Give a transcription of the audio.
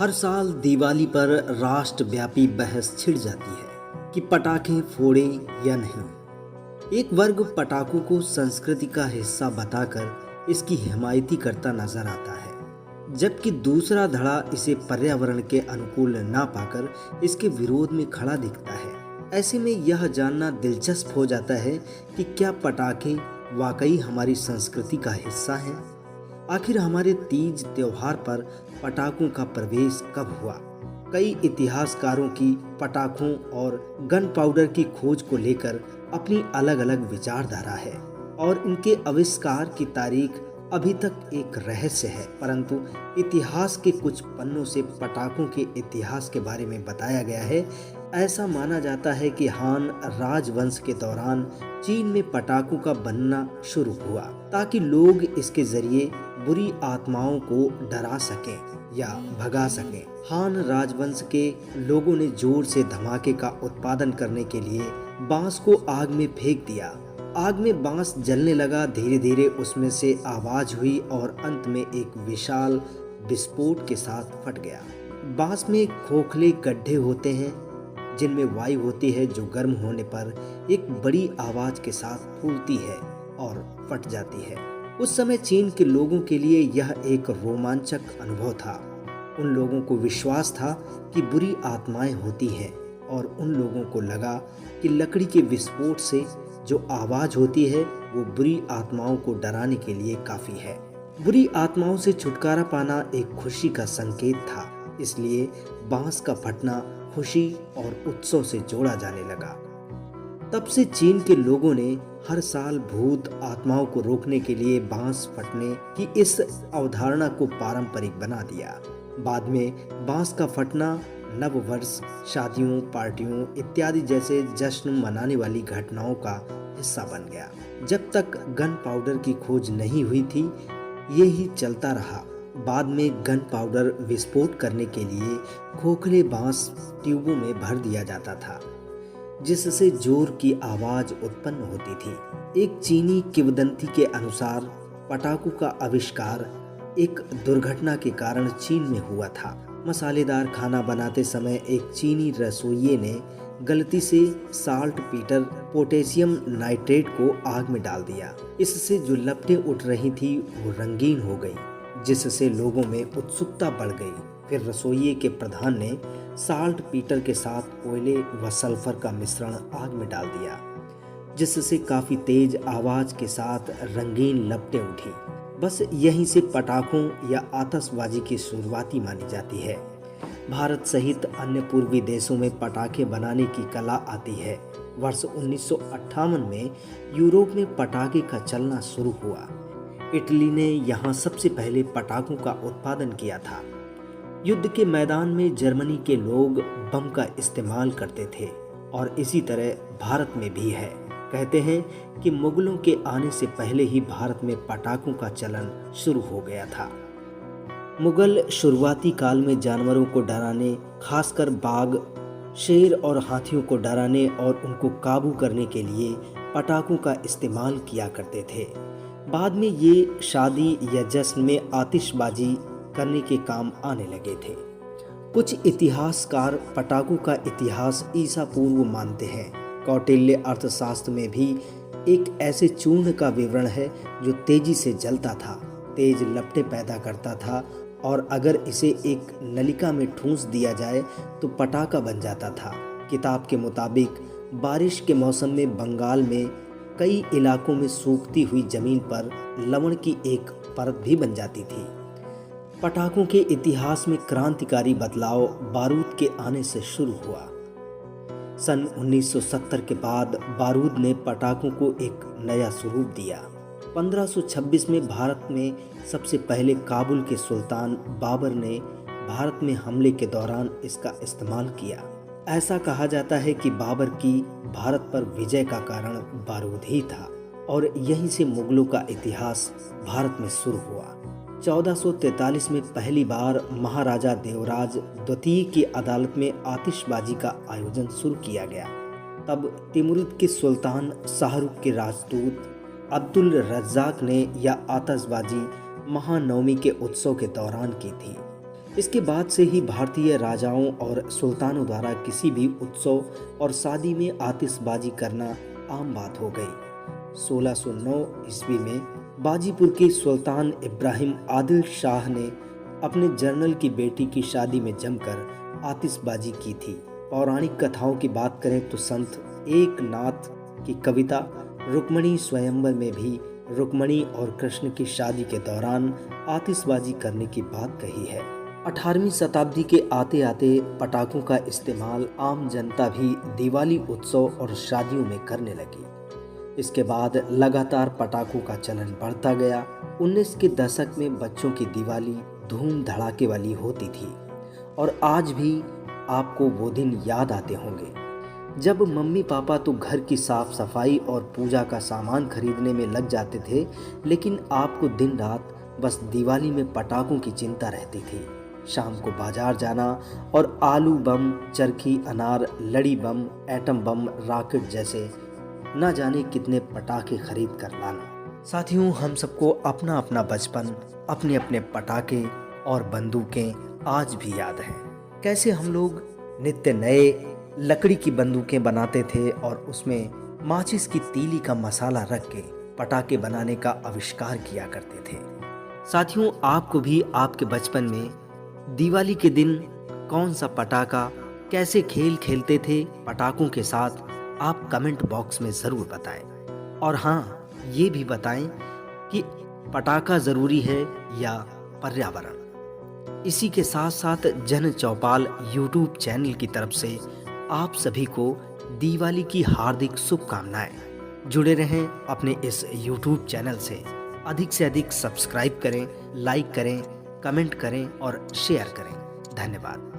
हर साल दिवाली पर राष्ट्रव्यापी बहस छिड़ जाती है कि पटाखे फोड़ें या नहीं। एक वर्ग पटाखों को संस्कृति का हिस्सा बताकर इसकी हिमायती करता नजर आता है, जबकि दूसरा धड़ा इसे पर्यावरण के अनुकूल ना पाकर इसके विरोध में खड़ा दिखता है। ऐसे में यह जानना दिलचस्प हो जाता है कि क्या पटाखे वाकई हमारी संस्कृति का हिस्सा हैं? आखिर हमारे तीज त्योहार पर पटाखों का प्रवेश कब हुआ? कई इतिहासकारों की पटाखों और गन पाउडर की खोज को लेकर अपनी अलग अलग विचारधारा है और इनके आविष्कार की तारीख अभी तक एक रहस्य है। परंतु इतिहास के कुछ पन्नों से पटाखों के इतिहास के बारे में बताया गया है। ऐसा माना जाता है कि हान राजवंश के दौरान चीन में पटाखों का बनना शुरू हुआ ताकि लोग इसके जरिए बुरी आत्माओं को डरा सकें या भगा सकें। हान राजवंश के लोगों ने जोर से धमाके का उत्पादन करने के लिए बांस को आग में फेंक दिया। आग में बांस जलने लगा, धीरे धीरे उसमें से आवाज हुई और अंत में एक विशाल विस्फोट के साथ फट गया। बांस में खोखले गड्ढे होते हैं जिनमें वायु होती है जो गर्म होने पर एक बड़ी आवाज के साथ फूलती है और फट जाती है। उस समय चीन के लोगों के लिए यह एक रोमांचक अनुभव था। उन लोगों को विश्वास था कि बुरी आत्माएं होती हैं और उन लोगों को लगा कि लकड़ी के विस्फोट से जो आवाज होती है वो बुरी आत्माओं को डराने के लिए काफी है। बुरी आत्माओं से छुटकारा पाना एक खुशी का संकेत था, इसलिए बांस का फटना खुशी और उत्सव से जोड़ा जाने लगा। तब से चीन के लोगों ने हर साल भूत आत्माओं को रोकने के लिए बांस फटने की इस अवधारणा को पारंपरिक बना दिया। बाद में बांस का फटना नव वर्ष, शादियों, पार्टियों इत्यादि जैसे जश्न मनाने वाली घटनाओं का हिस्सा बन गया। जब तक गन पाउडर की खोज नहीं हुई थी, ये ही चलता रहा। बाद में गन पाउडर विस्फोट करने के लिए खोखले बांस ट्यूबों में भर दिया जाता था, जिससे जोर की आवाज उत्पन्न होती थी। एक चीनी किंवदंती के अनुसार पटाखों का आविष्कार एक दुर्घटना के कारण चीन में हुआ था। मसालेदार खाना बनाते समय एक चीनी रसोइये ने गलती से साल्ट पीटर पोटेशियम नाइट्रेट को आग में डाल दिया। इससे जो लपटें उठ रही थी वो रंगीन हो गई, जिससे लोगों में उत्सुकता बढ़ गई। फिर रसोइये के प्रधान ने साल्ट पीटर के साथ कोयले व सल्फर का मिश्रण आग में डाल दिया, जिससे काफी तेज आवाज के साथ रंगीन लपटें उठी। बस यहीं से पटाखों या आतशबाजी की शुरुआती मानी जाती है। भारत सहित अन्य पूर्वी देशों में पटाखे बनाने की कला आती है। वर्ष 1958 में यूरोप में पटाखे का चलना शुरू हुआ। इटली ने यहाँ सबसे पहले पटाखों का उत्पादन किया था। युद्ध के मैदान में जर्मनी के लोग बम का इस्तेमाल करते थे और इसी तरह भारत में भी है। कहते हैं कि मुगलों के आने से पहले ही भारत में पटाखों का चलन शुरू हो गया था। मुगल शुरुआती काल में जानवरों को डराने, खासकर बाघ, शेर और हाथियों को डराने और उनको काबू करने के लिए पटाखों का इस्तेमाल किया करते थे। बाद में ये शादी या जश्न में आतिशबाजी करने के काम आने लगे थे। कुछ इतिहासकार पटाखों का इतिहास ईसा पूर्व मानते हैं। कौटिल्य अर्थशास्त्र में भी एक ऐसे चूर्ण का विवरण है जो तेजी से जलता था, तेज लपटें पैदा करता था और अगर इसे एक नलिका में ठूंस दिया जाए तो पटाखा बन जाता था। किताब के मुताबिक बारिश के मौसम में बंगाल में कई इलाकों में सूखती हुई जमीन पर लवण की एक परत भी बन जाती थी। पटाखों के इतिहास में क्रांतिकारी बदलाव बारूद के आने से शुरू हुआ। सन 1970 के बाद बारूद ने पटाखों को एक नया स्वरूप दिया। 1526 में भारत में सबसे पहले काबुल के सुल्तान बाबर ने भारत में हमले के दौरान इसका इस्तेमाल किया। ऐसा कहा जाता है कि बाबर की भारत पर विजय का कारण बारूद ही था और यहीं से मुगलों का इतिहास भारत में शुरू हुआ। 1443 में पहली बार महाराजा देवराज द्वितीय की अदालत में आतिशबाजी का आयोजन शुरू किया गया। तब तिमुरिद के सुल्तान शाहरुख के राजदूत अब्दुल रज्जाक ने यह आतिशबाजी महानवमी के उत्सव के दौरान की थी। इसके बाद से ही भारतीय राजाओं और सुल्तानों द्वारा किसी भी उत्सव और शादी में आतिशबाजी करना आम बात हो गई। 1609 ईस्वी में बाजीपुर के सुल्तान इब्राहिम आदिल शाह ने अपने जनरल की बेटी की शादी में जमकर आतिशबाजी की थी। पौराणिक कथाओं की बात करें तो संत एकनाथ की कविता रुक्मणी स्वयंवर में भी रुक्मणी और कृष्ण की शादी के दौरान आतिशबाजी करने की बात कही है। 18वीं शताब्दी के आते आते पटाखों का इस्तेमाल आम जनता भी दिवाली उत्सव और शादियों में करने लगी। इसके बाद लगातार पटाखों का चलन बढ़ता गया। 19 के दशक में बच्चों की दिवाली धूम धड़ाके वाली होती थी और आज भी आपको वो दिन याद आते होंगे जब मम्मी पापा तो घर की साफ सफाई और पूजा का सामान खरीदने में लग जाते थे, लेकिन आपको दिन रात बस दिवाली में पटाखों की चिंता रहती थी। शाम को बाजार जाना और आलू बम, चरखी, अनार, लड़ी बम, एटम बम, रॉकेट जैसे न जाने कितने पटाखे खरीद कर लाना। साथियों, हम सबको अपना अपना बचपन, अपने अपने पटाखे और बंदूकें आज भी याद हैं। कैसे हम लोग नित्य नए लकड़ी की बंदूकें बनाते थे और उसमें माचिस की तीली का मसाला रख के पटाखे बनाने का आविष्कार किया करते थे। साथियों, आपको भी आपके बचपन में दिवाली के दिन कौन सा पटाखा, कैसे खेल खेलते थे पटाखों के साथ, आप कमेंट बॉक्स में ज़रूर बताएं। और हाँ, ये भी बताएं कि पटाखा ज़रूरी है या पर्यावरण। इसी के साथ साथ जन चौपाल यूट्यूब चैनल की तरफ से आप सभी को दिवाली की हार्दिक शुभकामनाएं। जुड़े रहें अपने इस यूट्यूब चैनल से अधिक सब्सक्राइब करें, लाइक करें, कमेंट करें और शेयर करें। धन्यवाद।